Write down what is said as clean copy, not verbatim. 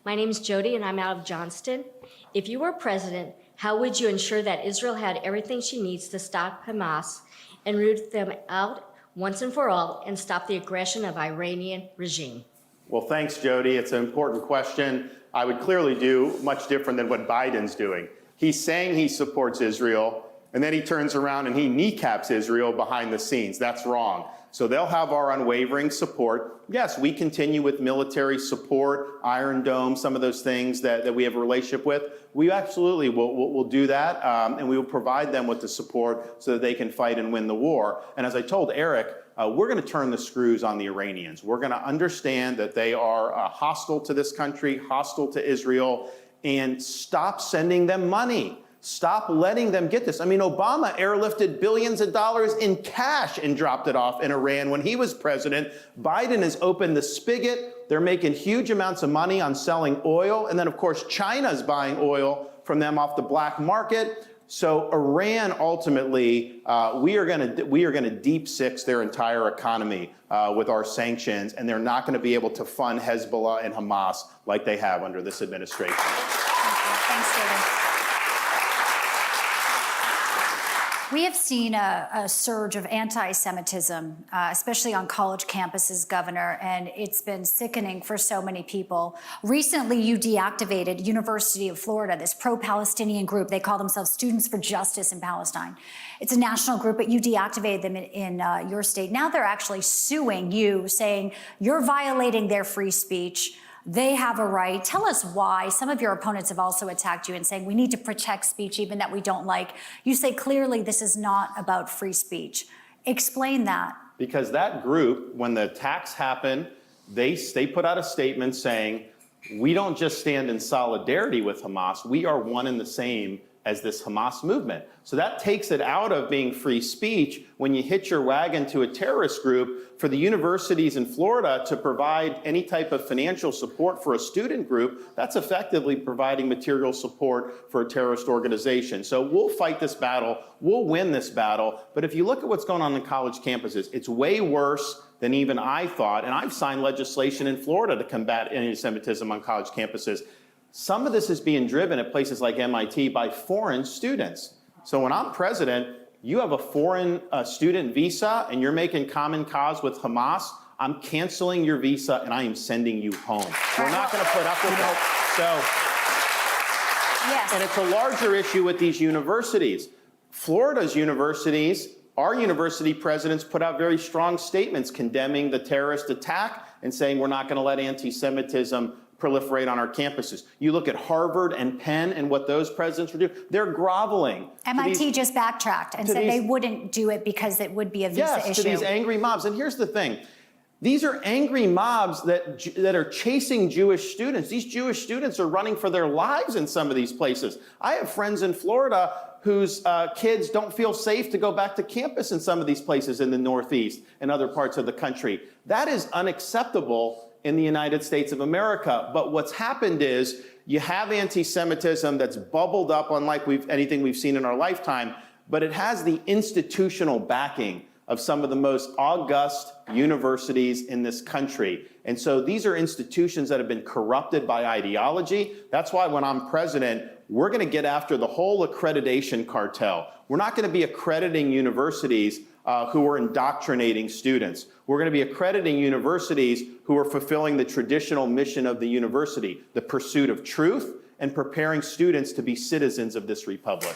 My name is Jody, and I'm out of Johnston. If you were president, how would you ensure that Israel had everything she needs to stop Hamas and root them out once and for all and stop the aggression of Iranian regime? Well, thanks, Jody. It's an important question. I would clearly do much different than what Biden's doing. He's saying he supports Israel, and then he turns around and he kneecaps Israel behind the scenes. That's wrong. So they'll have our unwavering support. Yes, we continue with military support, Iron Dome, some of those things that we have a relationship with. We absolutely will do that, and we will provide them with the support so that they can fight and win the war. And as I told Eric, we're going to turn the screws on the Iranians. We're going to understand that they are hostile to this country, hostile to Israel, and stop sending them money. Stop letting them get this. I mean, Obama airlifted billions of dollars in cash and dropped it off in Iran when he was president. Biden has opened the spigot. They're making huge amounts of money on selling oil. And then, of course, China's buying oil from them off the black market. So Iran, ultimately, we are going to deep six their entire economy with our sanctions, and they're not going to be able to fund Hezbollah and Hamas like they have under this administration. Thanks, David. We have seen a surge of anti-Semitism, especially on college campuses, Governor, and it's been sickening for so many people. Recently, you deactivated University of Florida, this pro-Palestinian group. They call themselves Students for Justice in Palestine. It's a national group, but you deactivated them in your state. Now they're actually suing you, saying you're violating their free speech. They have a right. Tell us why. Some of your opponents have also attacked you and saying we need to protect speech even that we don't like. You say clearly this is not about free speech. Explain that. Because that group, when the attacks happened, they put out a statement saying, we don't just stand in solidarity with Hamas, we are one and the same as this Hamas movement. So that takes it out of being free speech when you hitch your wagon to a terrorist group. For the universities in Florida to provide any type of financial support for a student group, that's effectively providing material support for a terrorist organization. So we'll fight this battle, we'll win this battle, but if you look at what's going on college campuses, it's way worse than even I thought, and I've signed legislation in Florida to combat anti-Semitism on college campuses. Some of this is being driven at places like MIT by foreign students. So when I'm president, you have a foreign student visa and you're making common cause with Hamas, I'm canceling your visa and I am sending you home. We're not going to put up with it. So, yes. And it's a larger issue with these universities. Florida's universities, our university presidents put out very strong statements condemning the terrorist attack and saying we're not going to let anti-Semitism proliferate on our campuses. You look at Harvard and Penn and what those presidents were doing, they're groveling. MIT just backtracked and said they wouldn't do it because it would be a visa issue. Yes, to these angry mobs. And here's the thing. These are angry mobs that are chasing Jewish students. These Jewish students are running for their lives in some of these places. I have friends in Florida whose kids don't feel safe to go back to campus in some of these places in the Northeast and other parts of the country. That is unacceptable in the United States of America. But what's happened is you have anti-Semitism that's bubbled up unlike anything we've seen in our lifetime, but it has the institutional backing of some of the most august universities in this country. And so these are institutions that have been corrupted by ideology. That's why when I'm president, we're going to get after the whole accreditation cartel. We're not going to be accrediting universities who are indoctrinating students. We're going to be accrediting universities who are fulfilling the traditional mission of the university, the pursuit of truth and preparing students to be citizens of this republic.